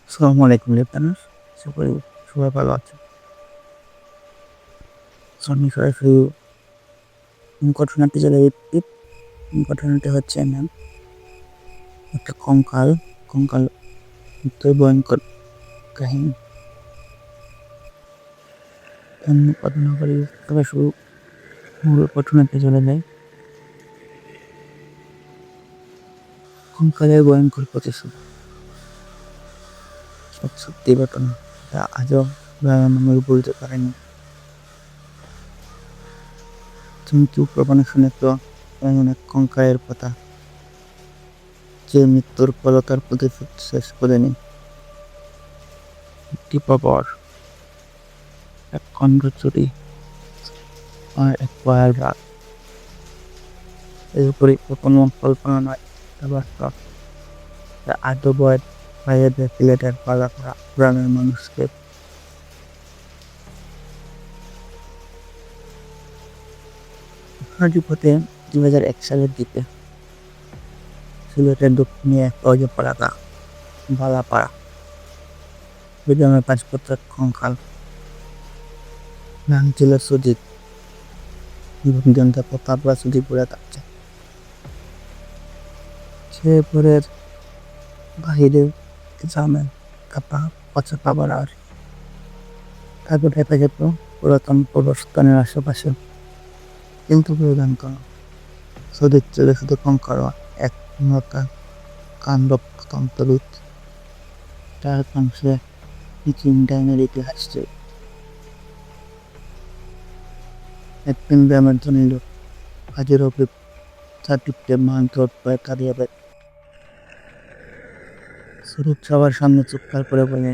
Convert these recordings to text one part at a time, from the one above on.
আসসালামু আলাইকুম লিপ্তানাস। আশা করি সবাই ভালো আছেন। আমি সরাসরি ঘটনাটি চলে যাচ্ছি। ঘটনাটি হচ্ছে না একটা কঙ্কাল মৃত্যুর ভয়ঙ্কর কাহিনী। কথা না বলে সবাই শুরু মূল ঘটনাতে চলে যায়। কঙ্কালের ভয়ঙ্কর প্রতিশোধ সত্যি ঘটনা, যা আজও গ্রামের বলতে পারেনি। তুমি কি প্রমাণে শুনে তো এমন এক কঙ্কালের কথা যে মৃত্যুর পর তার প্রতিশোধ শেষ করেনি। একটি পাপড়, এক খণ্ড চুরি আর এক পয়ার রাত। এর উপরে কোনো কল্পনা নয়, তা বাস্তব। আজও বয় ভাইয়েদের সিলেটের পাড়া করা গ্রামের মানুষকে। ঘটনাটি 2001 সালের দিকে সিলেটের দক্ষিণে এক অজপাড়া বালাপাড়া গ্রামের পাঁচপত্র কঙ্কাল। নাম ছিল সুজিত। লোকজনটা প্রতাপরা সুজিত বলে থাকছে। সে পরের বাহিরে গ্রামে কাপা পচা খাবার আর তারপর দেখা যেত পুরাতন কবরস্থানের আশেপাশে। কিন্তু প্রধান কোনো সুজিত ছিল শুধু কঙ্কাল, এক নতা কাণ্ডতন্ত্রবিদ। তার অংশে চিন্তায়নের ইতিহাস ছিল। একদিন গ্রামের ধনী লোক হাজির হবে চারদিককে মারধর করে তাড়িয়ে দেয়। সুরুৎ সবার সামনে চিৎকার করে বলে,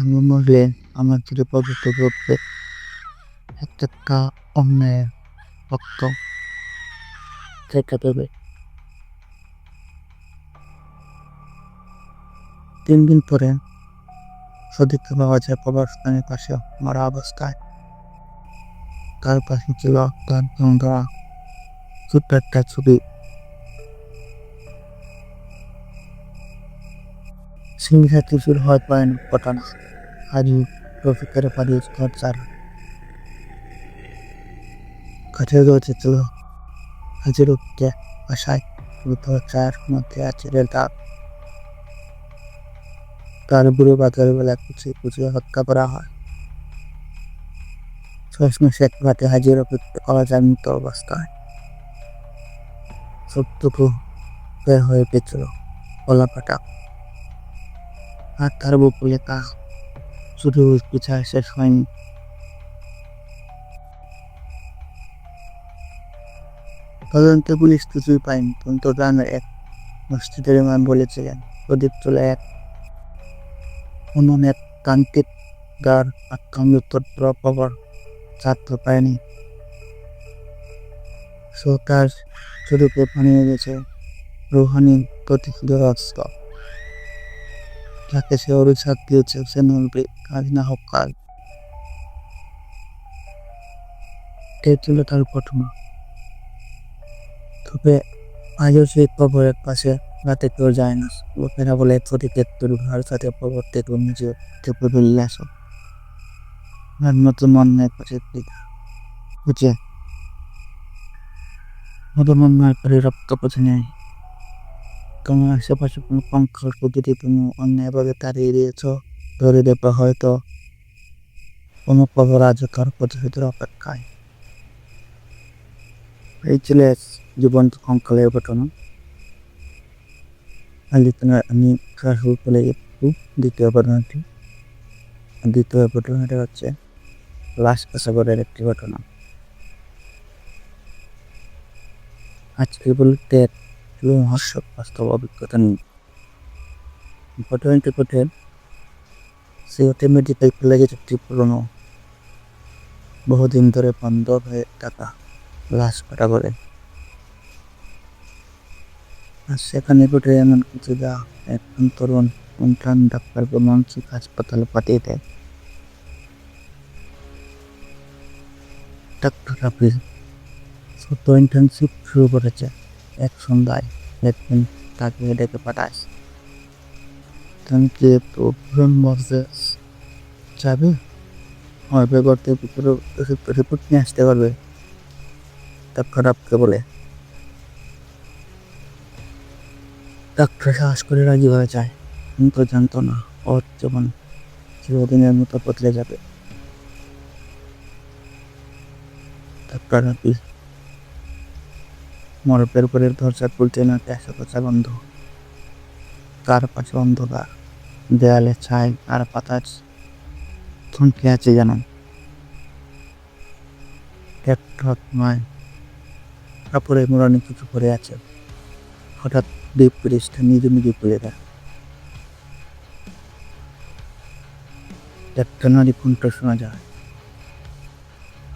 আমি মরলে আমার যদি পবিত্র করতে একটা অন্যায়ের রক্ত দেখা দেবে। 3 দিন পরে সদিককে পাওয়া যায় কবরস্থানের পাশে মারা অবস্থায়। তার পাশে ছিল তার ধরা ছোট্ট একটা ছবি। সিংহাতি শুরু হওয়ার পয়েন্ট ঘটনা হাজি রফিকের বাড়ির দরজার কাছে রয়েছে ছিল হাজি রফিকে বাসায় দরজার মধ্যে আছে তার তার বুড়ো বাজার বেলা কুচিয়ে হত্যা করা হয়। 6 মাসে এক রাতে হাজি রফিক পাওয়া যায় মৃত অবস্থায়। সবটুকু বের হয়ে গেছিল কলাপাটা, আর তার বুক লেখা শুধু পিছায় শেষ হয়নি। তদন্তে পুলিশ কিছুই পায়নি, কিন্তু গ্রামের এক মসজিদের ইমাম বলেছিলেন প্রদীপ চলে এক উনুনের তান্ত্রিক যার আত্মমৃত্যুর খবর ছাড়তে পায়নি। তার শুরুকে বানিয়ে গেছে রুহানি প্রতিশোধের অস্ত্র, যাকে সে অভিশাপ দিয়েছে সে নলবে কাজ না হোক কাজ। এটাই ছিল তার ঘটনা। তবে আজও সেই কবরের পাশে রাতে কেউ যায় না। লোকেরা বলে প্রতীকের দুর্ঘার সাথে খবর থেকে নিজে চেপে ফেললে আসো আর নতুন অন্যায় পাশে বুঝে নতুন অন্যায় করে রক্ত পথে নেয়। তোমার আশেপাশে কোনো কঙ্কালকে যদি তুমি অন্যায়ভাবে তাড়িয়ে দিয়েছ, ধরে দেবে হয়তো কোনো কবর আজও তার প্রতিশোধের অপেক্ষায়। এই ছিল জীবন্ত কঙ্কালের ঘটনা। আমি শুরু করে একটু দ্বিতীয় ঘটনাটি হচ্ছে লাশ সাগরের একটি ঘটনা। আজকে বলতে হাস্যক বাস্তব অভিজ্ঞতা নেই। ঘটনাটি ঘটে সিলেট মেডিকেল কলেজের একটি পুরনো বহুদিন ধরে বন্ধ হয়ে থাকা লাশ কাটা করে। আর সেখানে ঘটে এমন কিছু যা একজন তরুণ সন্তান ডাক্তারকে মানসিক হাসপাতালে পাঠিয়ে দেয়। ডাক্তার অফিস ছোট ইন্টার্নশিপ শুরু করেছে। এক সন্ধ্যায় একদিন তাকে ডেকে পাঠায় যে তো মধ্যে যাবে হবে করতে রিপোর্ট নিয়ে আসতে পারবে ডাক্তার আপকে বলে ডাক্তার সাহস করে রাজি হয়ে যায় কিন্তু জানতো না ওর যেমন চিরদিনের মতো বদলে যাবে। ডাক্তার আপি মরপের উপরের দরজা খুলতে না প্যাঁচা পচা গন্ধ, তার পাশে অন্ধকার, দেয়ালে ছাই আর পাতা থমকে আছে যেন একটা মায় কাপড়ে মোড়ানো কিছু পরে আছে। হঠাৎ ডিপ পৃষ্ঠা নিজে নিজে খুলে দেয়, একটা নারী কণ্ঠ শোনা যায়,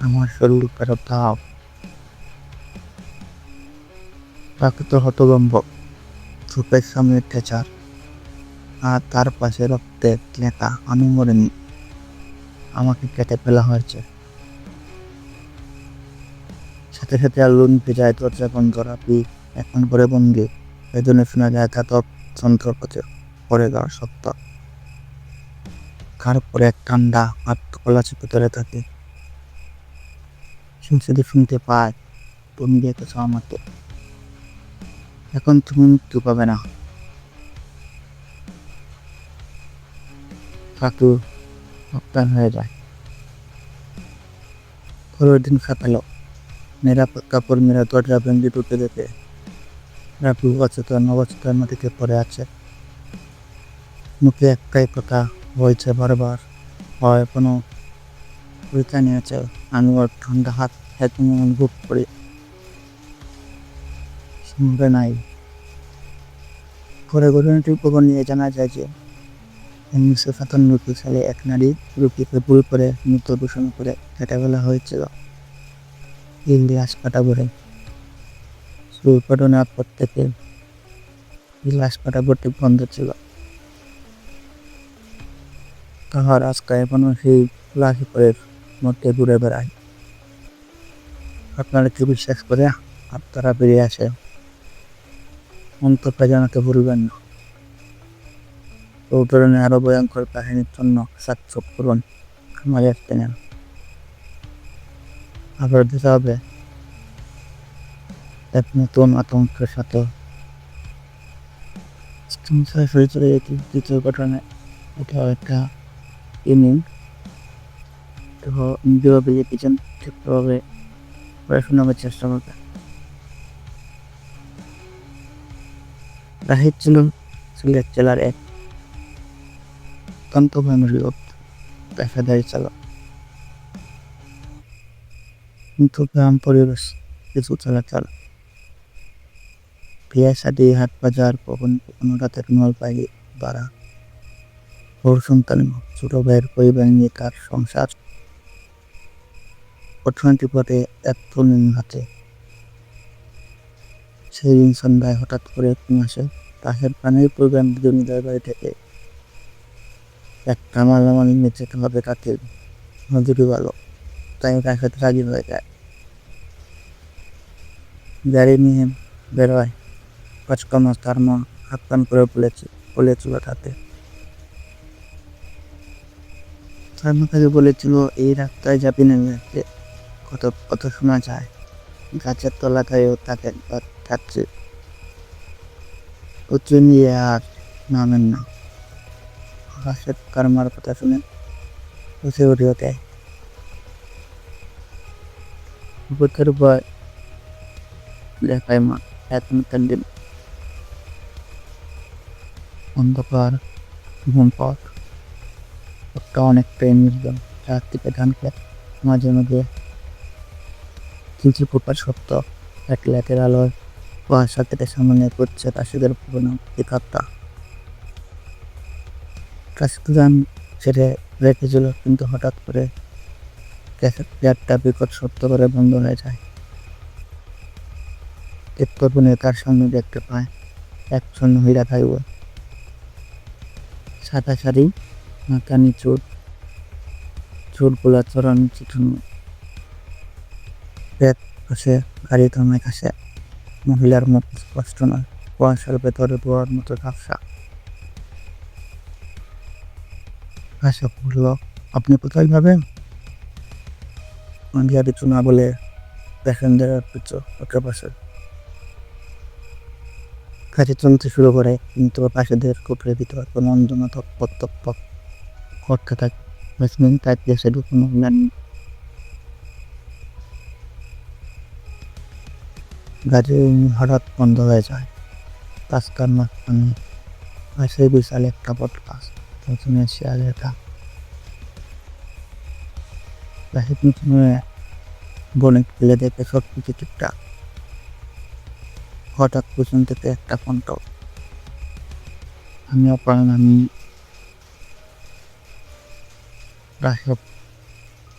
আমার শরীর ফেরত দাও। তাকে তো হতভম্ব, চোখের সামনে ঠেচার আর তার পাশে রক্তে লেখা আমি মরিনি, আমাকে কেটে ফেলা হয়েছে। সাথে সাথে আলু নিভে যায়, দরজা বন্ধ, রাপি এখন পরে বন্দি, এজন্য শোনা যায় ধাতব যন্ত্রপথে পড়ে যাওয়ার শব্দ। কার পরে এক ঠান্ডা হাত কলা চেপে ধরে থাকে, শুনতে শুনতে পায় তুমি দেখেছ আমাকে, এখন তুমি মৃত্যু পাবে না। কাকু অজ্ঞান হয়ে যায়। পরের দিন সকালে নিরাপত্তা কর্মীরা দরজা ভেঙে ঢুকে দেখে রাপু অচেতন অবস্থার মাটিতে পড়ে আছে। মুখে একটাই কথা বলছে বারবার, হয় কোনো পরীক্ষা নিয়েছে। আমি ওর ঠান্ডা হাত এখন অনুভব করি, শুনবে নাই। পরে ঘটনাটির খবর নিয়ে জানা যায় যে 1997 সালে এক নারী রুগীকে ভুল করে মৃত ঘোষণা করে কেটে ফেলা হয়েছিল ইলিয়াস কাটাগড়ে। দুর্ঘটনার পর থেকে ইলিয়াস কাটাগড়টি বন্ধ ছিল। তাহার আজকে এখনো সেই লাশিপের মধ্যে ঘুরে বেড়ায়। আপনারা কি বিশ্বাস করে আপনারা বেরিয়ে আসে মন্তব্য জানাতে ভুলবেন না। এই ধরনের আরো ভয়ঙ্কর কাহিনীর জন্য সাবস্ক্রাইব করুন আমাদের চ্যানেল। আবার দেখা হবে এক নতুন আতঙ্কের সাথে। দ্বিতীয় ঘটনা, এটা একটা ইনিং তো যেভাবে লিখেছেন ঠিকভাবে পড়াশোনা করার চেষ্টা করবে। রাহিদ ছিল সিলেট জেলার এক অত্যন্ত মেমোরিয়ত পেশাদারি চালক, কিন্তু গ্রাম পরিবেশ কিছু চলাচল বিয়ে শাদী হাট বাজার কখনো কখনো রাতের নলবাড়ি বাড়া ওর সন্তান ছোট ভাইয়ের পরিবার নিয়ে তার সংসার। ঘটনাটি পরে এক তরুণীর হাতে। সেই দিন সন্ধ্যায় হঠাৎ করে ঘুম আসে। পাশের প্রাণের প্রোগ্রাম জমিদার বাড়ি থেকে একটা মালামাল নিয়ে যেতে হবে তাকে মজুরি ভালো, তাই তার সাথে রাজি হয়ে যায়। গাড়ি নিয়ে বেরোয়। কাজকর্ম তার মা হাত কান করে বলেছিল তাতে। তার মা তাকে বলেছিল এই রাস্তায় যাবি না, কত কত শোনা যায়, গাছের তলাটায়ও তাকে থাকছে, উঁচু নিয়ে আর নামেন না। হাসের কারমার কথা শুনে উঠে উঠে দেয়। বুকের ভয় দেখায় মা। এখন তার দিন অন্ধকার ঘুম পথ একটা অনেকটাই নির্জন। রাত থেকে ধান খেত, মাঝে মাঝে কিছু পোকার শব্দ, এক লাইটের আলোয় কুয়াশা কেটে সামনে করছে চাষিদের পুরোনো পিকআপটা। চাষিদের গান ছেড়ে রেখেছিল, কিন্তু হঠাৎ করে গ্যাসের প্লেয়ারটা বিকট শব্দ করে বন্ধ হয়ে যায়। তরুণে তার সামনে দেখতে পায় একজন মহিলা ড্রাইভার, সাদা শাড়ি, মাথা নিচুর, চুলগুলা চড়ানো চিঠুনো, পেট বসে গাড়ি থামে কাছে। মহিলার মুখ স্পষ্ট নয়, কুয়াশার ভেতরে ধোয়ার মতো ঝাপসা। আশা বলল, আপনি কোথায় যাবেন? আমি আর কিছু না বলে প্যাসেঞ্জারের পিছু ওকে পাশে কাছে চলতে শুরু করে, কিন্তু পাশেদের কোপড়ের ভিতর কোনো অঞ্জনা তকপক তকপক করতে থাকে। বেসমেন্ট তাকিয়ে সেটু কোনো জানি গাড়ি হঠাৎ বন্ধ হয়ে যায়। রাস্তার মাঝখানে পাশে বিশাল একটা বট গাছ, পেছনে শেয়ালেটা গাছের পিছনে বনে ফেলে দেখে সব কিছু ঠিকঠাক। হঠাৎ পিছন থেকে একটা কণ্ঠ, আমি অপরাধ, আমি রাসব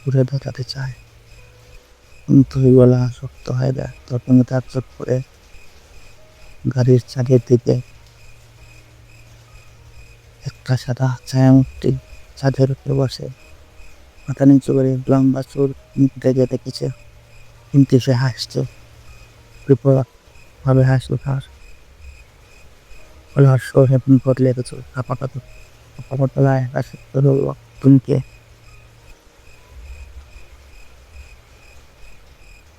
ঘুরে দেখাতে চাই, কিন্তু গলা শক্ত হয়ে যায়। তখন তার চোখ করে গাড়ির চাঁদের দিকে একটা সাদা ছায়ামূর্তি ছাদের উপরে বসে, মাথা নিচু করে লম্বা চুল রেগে দেখেছে, কিন্তু সে হাসছে বিপরীত ভাবে হাসলো তার হর্ষ হেপন বদলে গেছে কাপড়তলায় রাসব বলল, তুমি কে?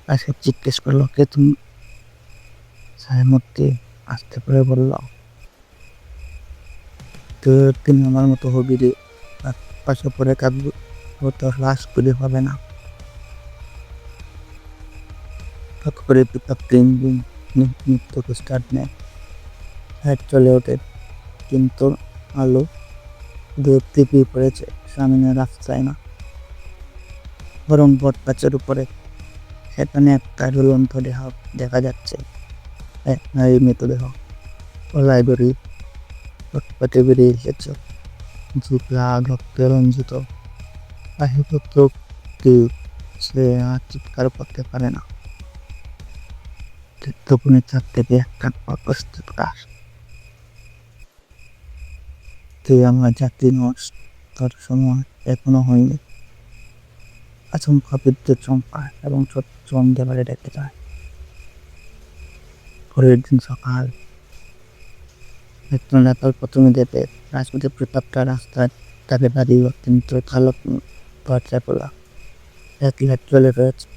রাসব জিজ্ঞেস করলো, কে তুমি? ছায়ামূর্তি আস্তে করে বলল, তো তুমি আমার মতো হবি রে, পাশে পড়ে কাঁদবো, ও তো লাশ করে হবে না। হঠাৎ করে পিকআপ তিন দিন নিত্য স্টার্ট নেয়, লাইট চলে ওঠে, কিন্তু আলো টিপিয়ে পড়েছে সামনে রাস্তায় না, বরং বট গাছের উপরে। সেখানে একটা ঝুলন্ত দেহ দেখা যাচ্ছে, এক নারীর মৃতদেহ, গলায় দড়ি, টটপটে বেরিয়ে এসেছে, ঝুঁকলা রক্তে রঞ্জিত। আহিত চোখ কেউ, সে আর চিৎকার করতে পারে না। তখনই চার থেকে একটা প্রস্তুত কাজ, তুই আমার যাত্রী নস, তোর সময় এখনো হয়নি। আচমকা বিদ্যুৎ চমকায় এবং সন্ধ্যেবেলা ডেকে যায়। পরের দিন সকাল, নেতাল প্রথমে দেবে রাজপথে প্রতাপটা রাস্তায় তাকে দাঁড়িয়ে, কিন্তু চালক দরজায় পড়া এক লাইট চলে রয়েছে।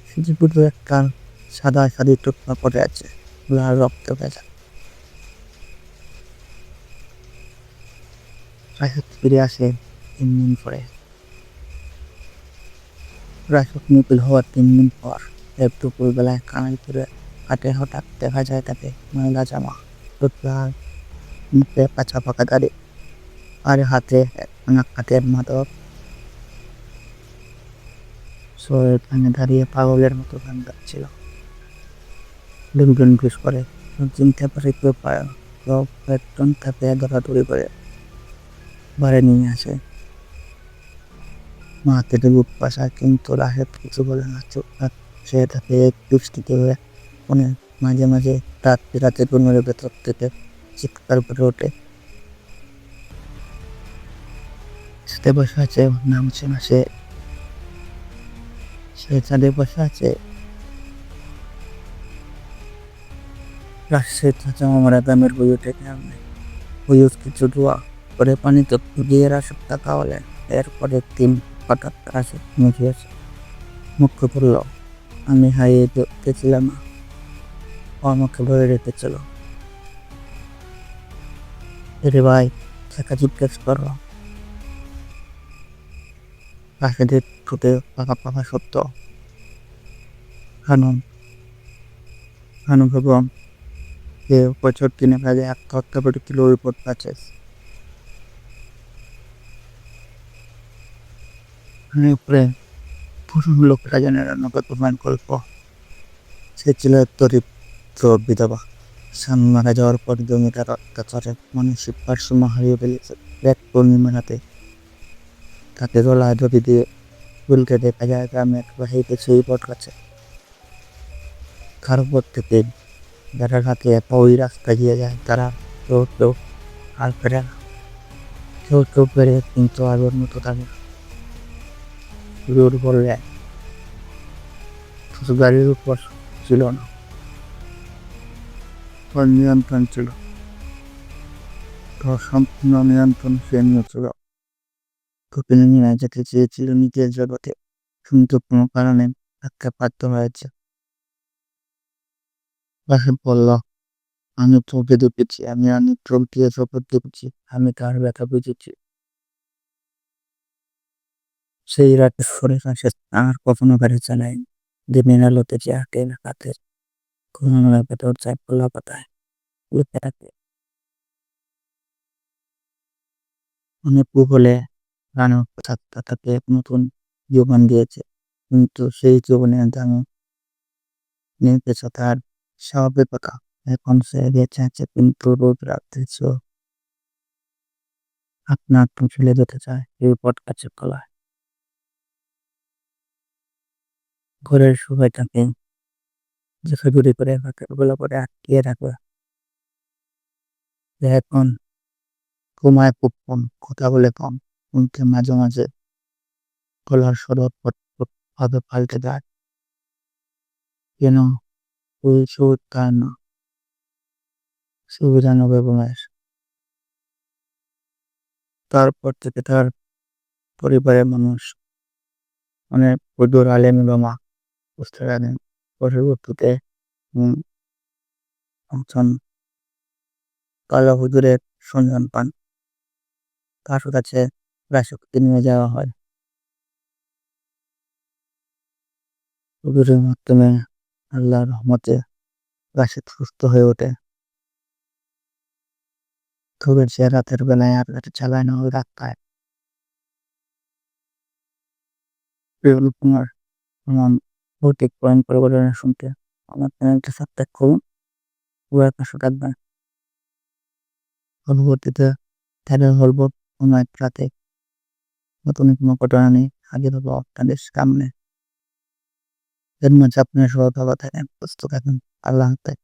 সিজিপুরে একটা সাদা সাদি টুকরা পড়ে আছে, লাল রক্ত ভেজা। রাজক ফিরে আসে 3 দিন পরে। রাজক নিপিল হওয়ার 3 দিন পর এক দুপুরবেলায় কানাল তুলে হাটে হঠাৎ দেখা যায় তাকে ময়লা জামা, লাল, মুখে পাছা পাকা দাড়ি, আর হাতে কাঠের মাদক। শহরের কানে দাঁড়িয়ে পাগলের মতো গান গাচ্ছিল। লোকজন ঘুষ করে, চিনতে পারে কেউ পায়, কেউ একজন তাকে দৌড়াদৌড়ি করে বাড়ি নিয়ে আসে। মা থেকে বুক পাশায়, কিন্তু রাহেব কিছু বলে না, চুপচাপ সে তাকে দৃষ্টিতে হয়ে মনে। মাঝে মাঝে রাতে ঘুমের ভেতর থেকে চিৎকার করে ওঠে, সাথে বসে আছে, নাম চেনা সে, সে ছাদে বসে আছে। রাজশাহীর চাচা মামারা গ্রামের বই উঠে কেমনে হুইউজ কিছু ধোয়া করে পানিতে গিয়ে রাসব খাওয়ালেন। এরপরে 3 হঠাৎ রাসব মুখিয়েছে, মুখ্য পড়ল, আমি হারিয়ে গেছিলাম না, ও আমাকে ধরে রেখেছিল। রে ভাই, চাচা জিজ্ঞেস করলো। রাশেদের ঠোঁটে পাকা পাকা সত্য, খানন খানুভবন যে বছর 3 আগে এক হত্যা করে কিলো রিপোর্ট আছে। উপরে পুরুষ লোকেরা জানে রান্নাকে প্রমাণ গল্প। সে ছিল দরিদ্র বিধবা, স্বামী মারা যাওয়ার পর জমিদার অত্যাচারে মানসিক ভারসাম্য হারিয়ে ফেলেছে। এক পূর্ণিমা রাতে তাকে গলায় দড়ি দিয়ে ঝুলতে দেখা যায় গ্রামের বাহিরে সেই বট গাছে। কারো পর থেকে যারা রাতে ওই রাস্তা দিয়ে যায়, তারা কেউ কেউ আর ফেরে না, কেউ কেউ ফেরে, কিন্তু আগের মতো থাকে না। রোড বললে শুধু গাড়ির উপর ছিল না, ওর নিয়ন্ত্রণ ছিল। তার সম্পূর্ণ নিয়ন্ত্রণ সে নিয়েছিল। গোপীনাথ যেতে চেয়েছিল নিজের জগতে, কিন্তু কোনো কারণে থাকতে বাধ্য হয়েছে। রাশেদ বলল, আমি তোকে দেখেছি, আমি অনেক চোখ দিয়ে শপথ দেখেছি, আমি তার ব্যথা বুঝেছি। সেই রাতে সরে রাশেদ আর কখনো বাড়ি চালায়নি। দিনের আলোতে চেয়ারকে কাতের ঘুমানোর ভেতর চায় খোলা পাতায় উঠে থাকে। অনেক হলে রানুর ছাত্রটা তাকে এক নতুন জীবন দিয়েছে, কিন্তু সেই জীবনে দামি নির্দেশ তার স্বাভাবিকতা। এখন সে বেঁচে আছে, কিন্তু রোজ রাত্রে আপনার চলে যেতে চায় এই পটকাছে গলায়। ঘরের সবাই তাকে জোরাজুরি করে ওগুলো করে আটকিয়ে রাখবে। যে এখন ঘুমায় খুব কম, কথা বলে কম, শুনতে মাঝে মাঝে গলার স্বর ভাবে পাল্টে যায়। কেন? ওই সুর তার না, সুবিধানো বেগমের। তারপর থেকে তার পরিবারের মানুষ, মানে হুজুর আলেম বামা বুঝতে পারেন। পরবর্তীতে উম, একজন কালো হুজুরের সন্ধান পান, তার কাছে রাসুককে নিয়ে যাওয়া হয়। হুজুরের মাধ্যমে আল্লাহর রহমতে রাশেদ সুস্থ হয়ে ওঠে। তবে সে রাতের বেলায় আর গাড়ি চালায় না, ওই রাস্তায়। প্রিয় কুমার, আমার ভৌতিক পয়েন্ট পরিবর্তনের শুনতে আমার চ্যানেলটি সাবস্ক্রাইব করুন, পুরো পাশে থাকবেন। পরবর্তীতে তাদের বলবো কোনো এক রাতে নতুন কোনো ঘটনা নেই হাজির হবো আপনাদের সামনে। এর মাঝে আপনার সবাই ভালো থাকেন, সুস্থ থাকেন। আল্লাহ হাফেজ।